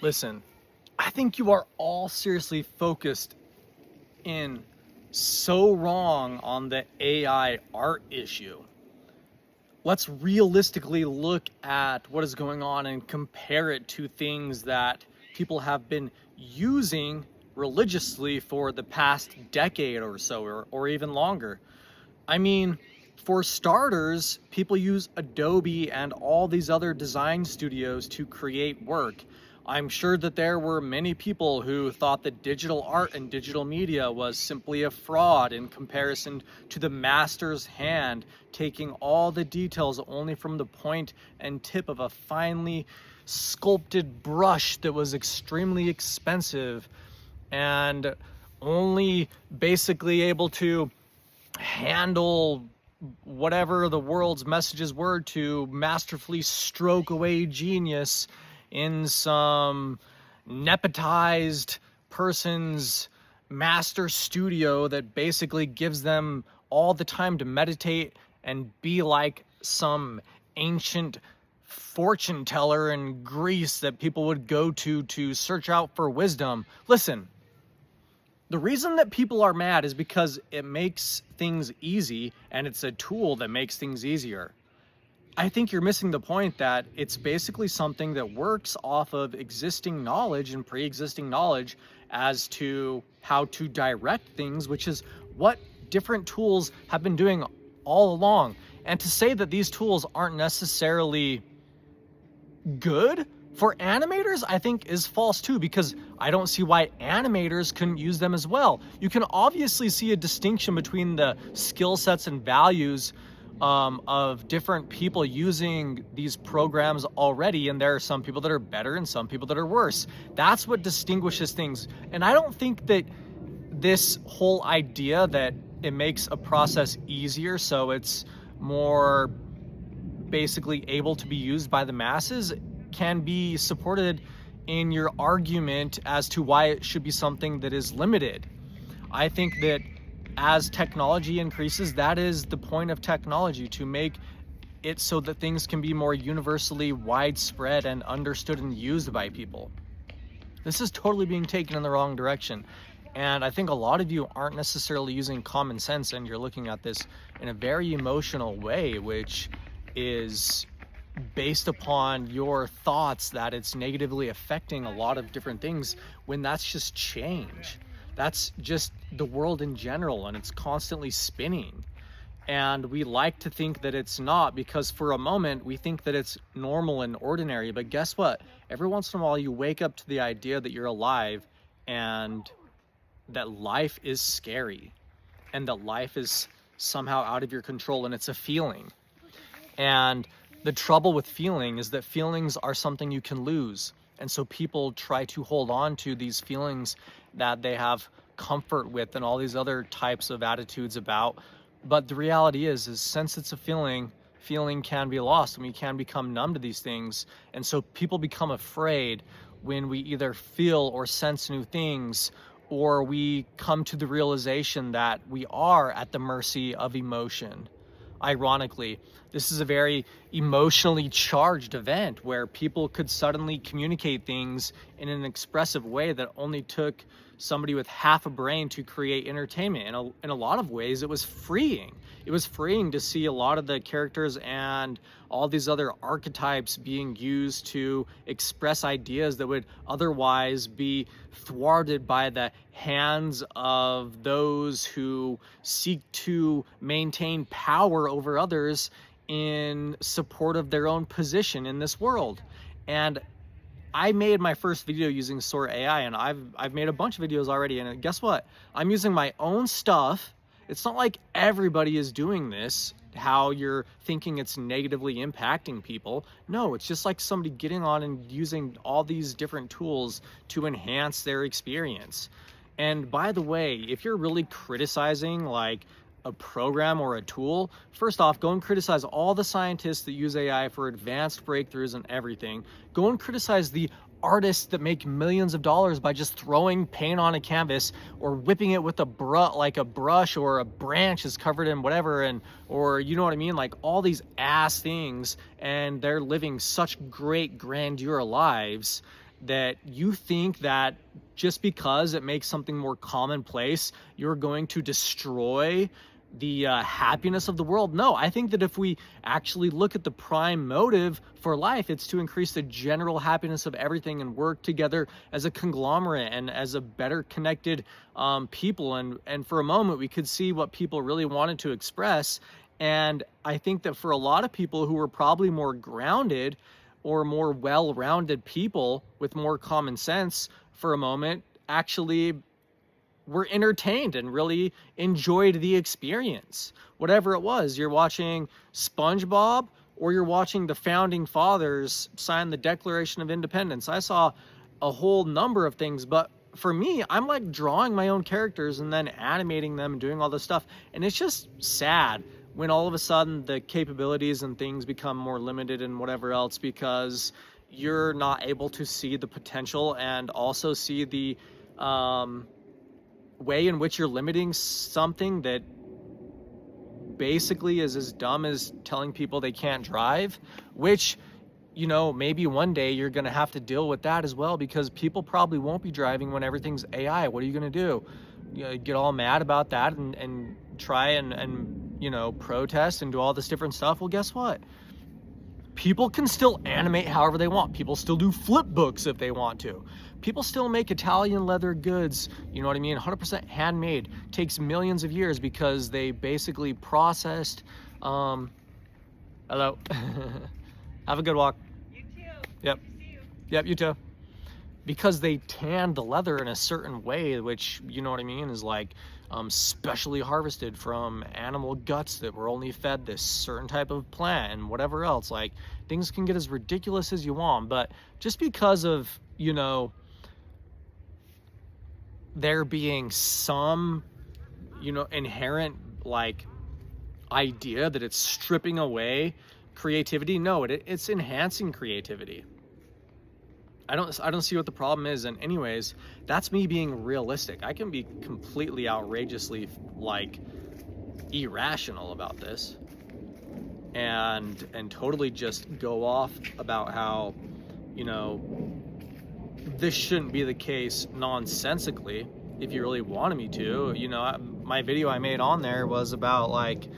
Listen, I think you are all seriously focused in so wrong on the AI art issue. Let's realistically look at what is going on and compare it to things that people have been using religiously for the past decade or so, or even longer. I mean, for starters, people use Adobe and all these other design studios to create work. I'm sure that there were many people who thought that digital art and digital media was simply a fraud in comparison to the master's hand, taking all the details only from the point and tip of a finely sculpted brush that was extremely expensive and only basically able to handle whatever the world's messages were to masterfully stroke away genius in some nepotized person's master studio that basically gives them all the time to meditate and be like some ancient fortune teller in Greece that people would go to search out for wisdom. Listen, the reason that people are mad is because it makes things easy and it's a tool that makes things easier. I think you're missing the point that it's basically something that works off of existing knowledge and pre-existing knowledge as to how to direct things, which is what different tools have been doing all along. And to say that these tools aren't necessarily good for animators, I think is false too, because I don't see why animators couldn't use them as well. You can obviously see a distinction between the skill sets and values of different people using these programs already, and there are some people that are better and some people that are worse. That's what distinguishes things. And I don't think that this whole idea that it makes a process easier so it's more basically able to be used by the masses can be supported in your argument as to why it should be something that is limited. I think that as technology increases, that is the point of technology, to make it so that things can be more universally widespread and understood and used by people. This is totally being taken in the wrong direction. And I think a lot of you aren't necessarily using common sense, and you're looking at this in a very emotional way, which is based upon your thoughts that it's negatively affecting a lot of different things, when that's just change. That's just the world in general, and it's constantly spinning. And we like to think that it's not, because for a moment we think that it's normal and ordinary. But guess what? Every once in a while you wake up to the idea that you're alive and that life is scary and that life is somehow out of your control, and it's a feeling. And the trouble with feeling is that feelings are something you can lose. And so people try to hold on to these feelings that they have comfort with and all these other types of attitudes about. But the reality is since it's a feeling can be lost, and we can become numb to these things. And so people become afraid when we either feel or sense new things, or we come to the realization that we are at the mercy of emotion. Ironically, this is a very emotionally charged event where people could suddenly communicate things in an expressive way that only took somebody with half a brain to create entertainment. In a lot of ways, it was freeing. It was freeing to see a lot of the characters and all these other archetypes being used to express ideas that would otherwise be thwarted by the hands of those who seek to maintain power over others in support of their own position in this world. And I made my first video using Sora AI, and I've made a bunch of videos already, and guess what? I'm using my own stuff. It's not like everybody is doing this, how you're thinking it's negatively impacting people. No, it's just like somebody getting on and using all these different tools to enhance their experience. And by the way, if you're really criticizing like a program or a tool, first off, go and criticize all the scientists that use AI for advanced breakthroughs and everything. Go and criticize the artists that make millions of dollars by just throwing paint on a canvas or whipping it with a brush, or a branch is covered in whatever, or you know what I mean, like all these ass things, and they're living such great grandeur lives. that you think that just because it makes something more commonplace, you're going to destroy the happiness of the world. No, I think that if we actually look at the prime motive for life, it's to increase the general happiness of everything and work together as a conglomerate and as a better connected people. And for a moment, we could see what people really wanted to express. And I think that for a lot of people who were probably more grounded or more well-rounded people with more common sense for a moment, actually were entertained and really enjoyed the experience. Whatever it was, you're watching SpongeBob or you're watching the founding fathers sign the Declaration of Independence. I saw a whole number of things, but for me, I'm like drawing my own characters and then animating them and doing all this stuff. And it's just sad when all of a sudden the capabilities and things become more limited and whatever else, because you're not able to see the potential and also see the way in which you're limiting something that basically is as dumb as telling people they can't drive, which, you know, maybe one day you're going to have to deal with that as well, because people probably won't be driving when everything's AI. What are you going to do? You know, get all mad about that and try and, you know, protest and do all this different stuff? Well, guess what? People can still animate however they want. People still do flip books if they want to. People still make Italian leather goods, you know what I mean? 100% handmade. Takes millions of years because they basically processed, hello. Have a good walk. You too. Yep. Good to see you. Yep, you too. Because they tanned the leather in a certain way, which, you know what I mean, is like specially harvested from animal guts that were only fed this certain type of plant and whatever else. Like, things can get as ridiculous as you want, but just because of, you know, there being some, you know, inherent like idea that it's stripping away creativity, no, it's enhancing creativity. I don't see what the problem is. And anyways, that's me being realistic. I can be completely outrageously like irrational about this and totally just go off about how, you know, this shouldn't be the case nonsensically. If you really wanted me to, you know, my video I made on there was about like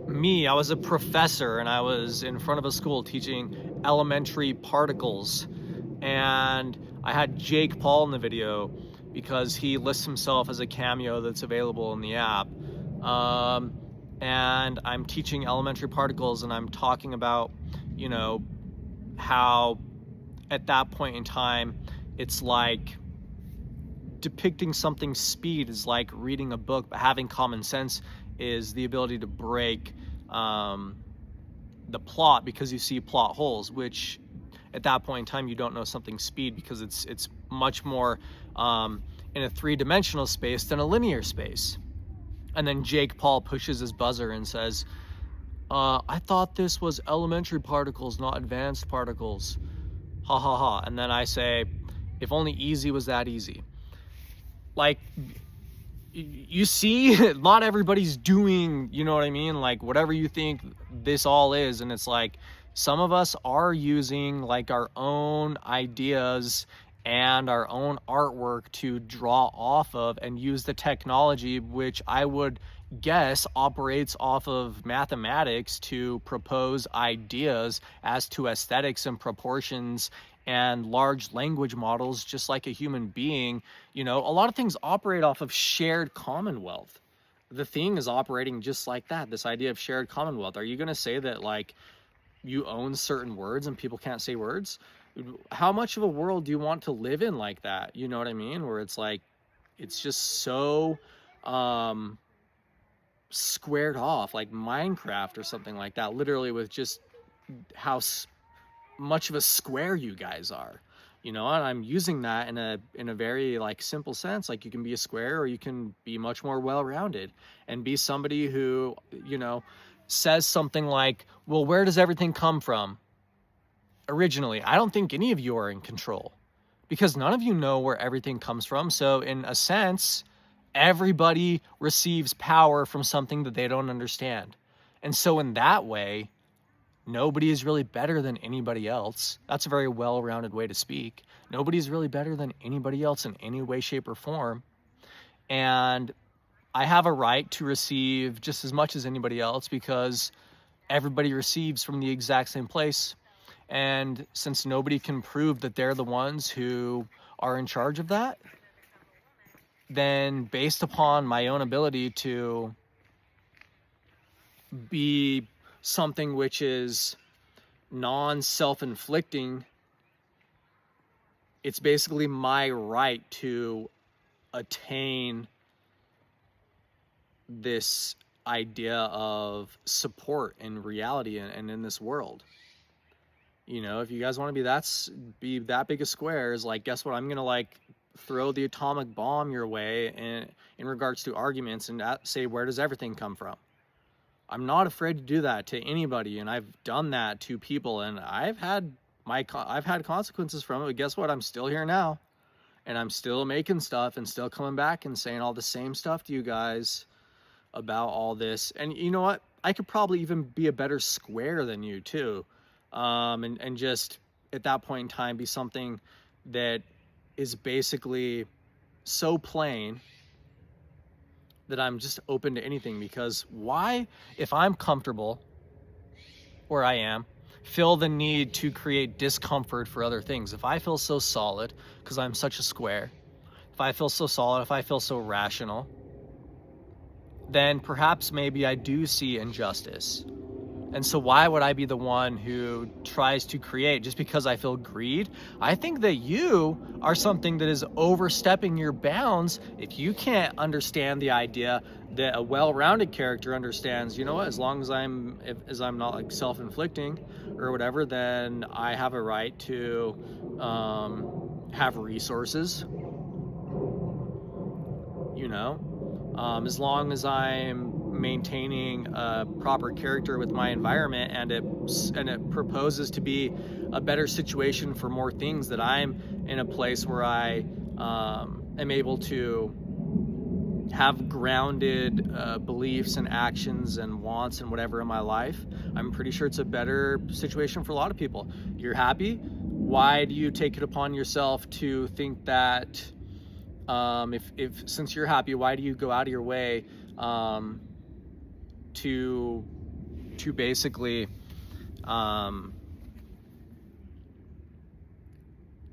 me. I was a professor and I was in front of a school teaching elementary particles, and I had Jake Paul in the video because he lists himself as a cameo that's available in the app, and I'm teaching elementary particles and I'm talking about, you know, how at that point in time it's like depicting something's speed is like reading a book, but having common sense is the ability to break the plot because you see plot holes, which at that point in time you don't know something's speed because it's much more in a three-dimensional space than a linear space. And then Jake Paul pushes his buzzer and says, I thought this was elementary particles, not advanced particles. Ha ha ha. And then I say, if only easy was that easy. Like, you see, not everybody's doing, you know what I mean? Like, whatever you think this all is. And it's like, some of us are using like our own ideas and our own artwork to draw off of and use the technology, which I would guess operates off of mathematics to propose ideas as to aesthetics and proportions and large language models, just like a human being. You know, a lot of things operate off of shared commonwealth. The thing is operating just like that, this idea of shared commonwealth. Are you going to say that like you own certain words and people can't say words? How much of a world do you want to live in like that? You know what I mean? Where it's like, it's just so squared off, like Minecraft or something like that, literally, with just how much of a square you guys are, you know. And I'm using that in a very like simple sense. Like, you can be a square or you can be much more well-rounded and be somebody who, you know, says something like, well, where does everything come from originally? I don't think any of you are in control because none of you know where everything comes from. So in a sense, everybody receives power from something that they don't understand. And so in that way, Nobody is really better than anybody else. That's a very well-rounded way to speak. Nobody's really better than anybody else in any way, shape, or form. And I have a right to receive just as much as anybody else because everybody receives from the exact same place. And since nobody can prove that they're the ones who are in charge of that, then based upon my own ability to be something which is non-self-inflicting, it's basically my right to attain this idea of support in reality and in this world. You know, if you guys want to be that big of squares, like, guess what? I'm gonna like throw the atomic bomb your way in regards to arguments and say, where does everything come from? I'm not afraid to do that to anybody, and I've done that to people, and I've had consequences from it. But guess what? I'm still here now, and I'm still making stuff and still coming back and saying all the same stuff to you guys about all this. And you know what? I could probably even be a better square than you too, and just at that point in time be something that is basically so plain that I'm just open to anything. Because why, if I'm comfortable where I am, feel the need to create discomfort for other things? If I feel so solid because I'm such a square, if I feel so solid, if I feel so rational, then perhaps maybe I do see injustice. And so why would I be the one who tries to create just because I feel greed? I think that you are something that is overstepping your bounds if you can't understand the idea that a well-rounded character understands, you know what, as long as I'm not like self-inflicting or whatever, then I have a right to have resources, you know, as long as I'm maintaining a proper character with my environment and it proposes to be a better situation for more things, that I'm in a place where I am able to have grounded beliefs and actions and wants and whatever in my life. I'm pretty sure it's a better situation for a lot of people. You're happy. Why do you take it upon yourself to think that if since you're happy, why do you go out of your way to basically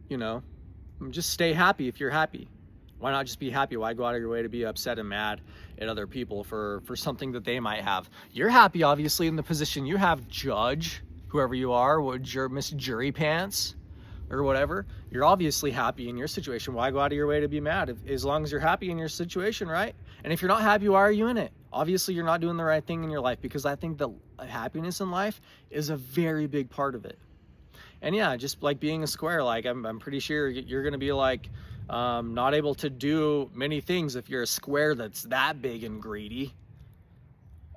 you know, just stay happy if you're happy? Why not just be happy? Why go out of your way to be upset and mad at other people for something that they might have? You're happy, obviously, in the position you have, judge, whoever you are, Miss Jury Pants or whatever. You're obviously happy in your situation. Why go out of your way to be mad? As long as you're happy in your situation, right? And if you're not happy, why are you in it? Obviously, you're not doing the right thing in your life, because I think that happiness in life is a very big part of it. And yeah, just like being a square, like I'm pretty sure you're going to be like not able to do many things if you're a square that's that big and greedy.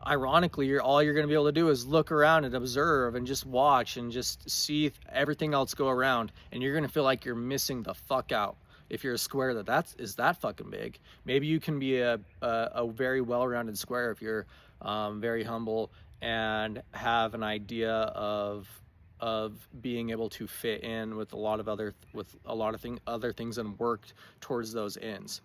Ironically, all you're going to be able to do is look around and observe and just watch and just see everything else go around, and you're going to feel like you're missing the fuck out if you're a square is that fucking big. Maybe you can be a very well-rounded square if you're very humble and have an idea of being able to fit in with a lot of other things and work towards those ends.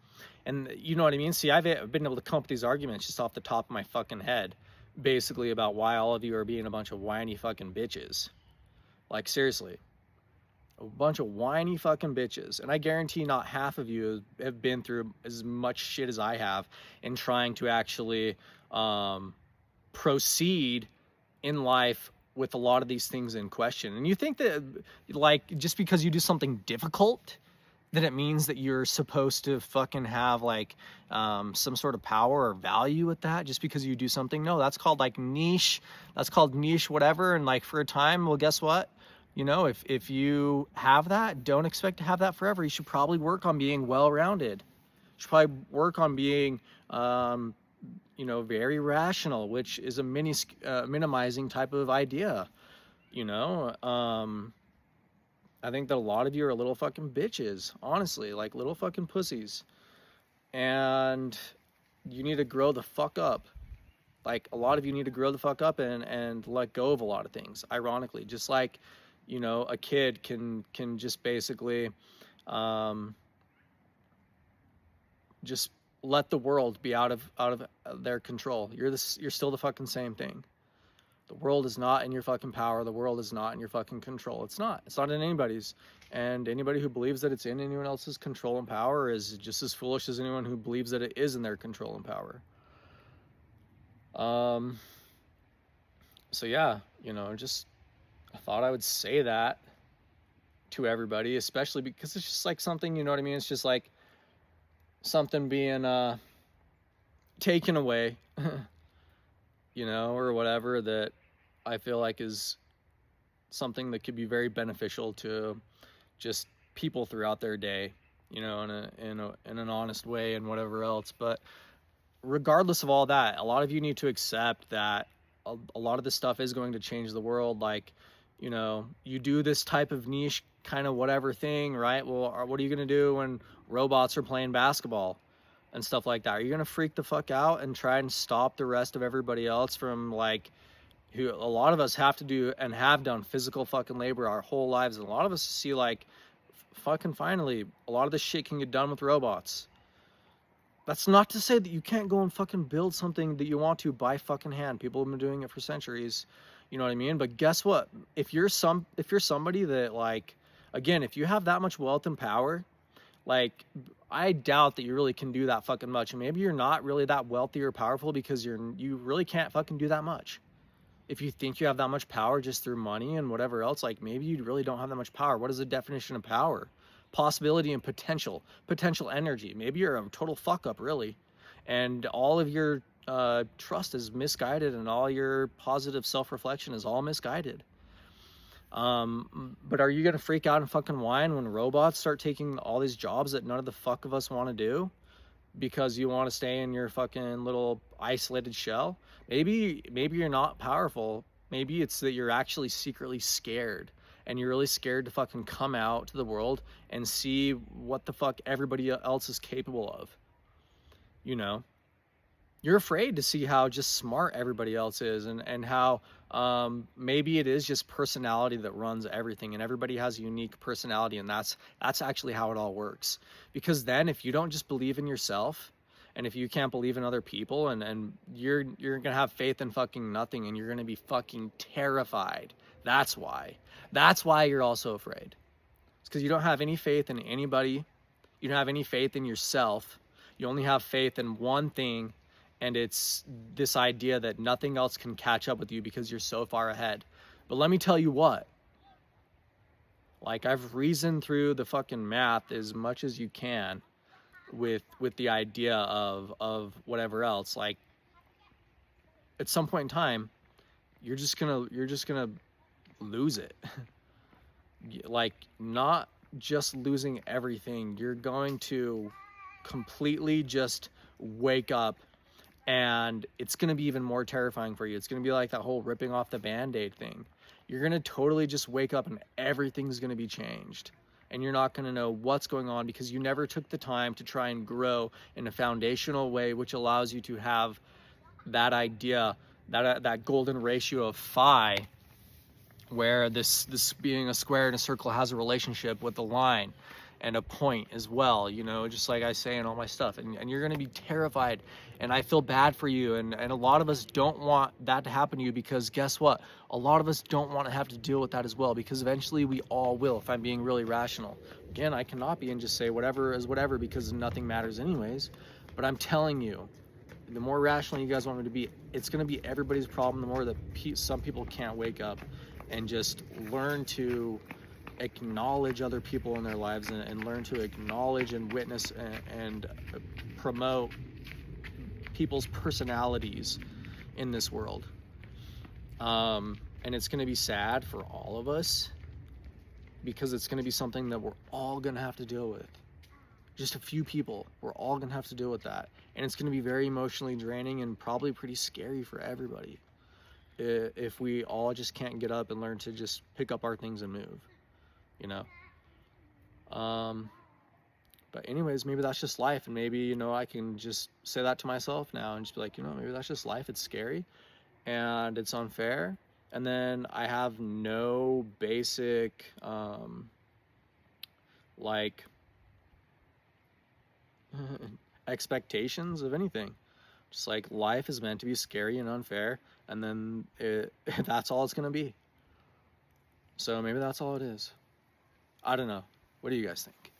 And you know what I mean? See, I've been able to come up with these arguments just off the top of my fucking head, basically about why all of you are being a bunch of whiny fucking bitches. Like, seriously, a bunch of whiny fucking bitches. And I guarantee not half of you have been through as much shit as I have in trying to actually proceed in life with a lot of these things in question. And you think that, like, just because you do something difficult, that it means that you're supposed to fucking have like some sort of power or value with that just because you do something? No, that's called like niche. That's called niche whatever. And like for a time, well, guess what? You know, if you have that, don't expect to have that forever. You should probably work on being well-rounded. You should probably work on being, you know, very rational, which is a minimizing type of idea, you know. I think that a lot of you are little fucking bitches, honestly, like little fucking pussies. And you need to grow the fuck up. Like, a lot of you need to grow the fuck up and let go of a lot of things, ironically. Just like, you know, a kid can just basically just let the world be out of their control. You're still the fucking same thing. The world is not in your fucking power. The world is not in your fucking control. It's not. It's not in anybody's. And anybody who believes that it's in anyone else's control and power is just as foolish as anyone who believes that it is in their control and power. So yeah, you know, just, I thought I would say that to everybody, especially because it's just like something, you know what I mean? It's just like something being taken away, you know, or whatever, that I feel like is something that could be very beneficial to just people throughout their day, you know, in an honest way and whatever else. But regardless of all that, a lot of you need to accept that a lot of this stuff is going to change the world. Like, you know, you do this type of niche kind of whatever thing, right? Well, what are you going to do when robots are playing basketball and stuff like that? Are you going to freak the fuck out and try and stop the rest of everybody else from, like, who a lot of us have to do and have done physical fucking labor our whole lives, and a lot of us see, like, fucking finally a lot of this shit can get done with robots. That's not to say that you can't go and fucking build something that you want to by fucking hand. People have been doing it for centuries, you know what I mean? But guess what? If you're somebody that, like, again, if you have that much wealth and power, like, I doubt that you really can do that fucking much. And maybe you're not really that wealthy or powerful because you really can't fucking do that much. If you think you have that much power just through money and whatever else, like, maybe you really don't have that much power. What is the definition of power? Possibility and potential energy. Maybe you're a total fuck up, really, and all of your trust is misguided, and all your positive self-reflection is all misguided. But are you gonna freak out and fucking whine when robots start taking all these jobs that none of the fuck of us want to do, because you want to stay in your fucking little isolated shell? Maybe you're not powerful. Maybe it's that you're actually secretly scared, and you're really scared to fucking come out to the world and see what the fuck everybody else is capable of. You know, you're afraid to see how just smart everybody else is, and how maybe it is just personality that runs everything, and everybody has a unique personality, and that's actually how it all works. Because then if you don't just believe in yourself, and if you can't believe in other people, and you're gonna have faith in fucking nothing, and you're gonna be fucking terrified. That's why you're all so afraid. It's because you don't have any faith in anybody. You don't have any faith in yourself. You only have faith in one thing, and it's this idea that nothing else can catch up with you because you're so far ahead. But let me tell you what, like, I've reasoned through the fucking math as much as you can with the idea of whatever else. Like, at some point in time, you're just gonna lose it. Like, not just losing everything, you're going to completely just wake up, and it's going to be even more terrifying for you. It's going to be like that whole ripping off the Band-Aid thing. You're going to totally just wake up and everything's going to be changed, and you're not going to know what's going on because you never took the time to try and grow in a foundational way, which allows you to have that idea, that golden ratio of phi, where this being a square and a circle has a relationship with a line and a point as well, you know, just like I say in all my stuff. And you're going to be terrified, and I feel bad for you, and a lot of us don't want that to happen to you, because guess what? A lot of us don't want to have to deal with that as well, because eventually we all will, if I'm being really rational. Again, I cannot be and just say whatever is whatever, because nothing matters anyways. But I'm telling you, the more rational you guys want me to be, it's going to be everybody's problem. The more that some people can't wake up and just learn to acknowledge other people in their lives, and learn to acknowledge and witness and promote people's personalities in this world. And it's going to be sad for all of us, because it's going to be something that we're all going to have to deal with. Just a few people, we're all going to have to deal with that. And it's going to be very emotionally draining and probably pretty scary for everybody, if we all just can't get up and learn to just pick up our things and move, you know. But anyways, maybe that's just life, and maybe, you know, I can just say that to myself now and just be like, you know, maybe that's just life. It's scary and it's unfair. And then I have no basic like expectations of anything. Just like life is meant to be scary and unfair, and then that's all it's gonna be. So maybe that's all it is. I don't know. What do you guys think?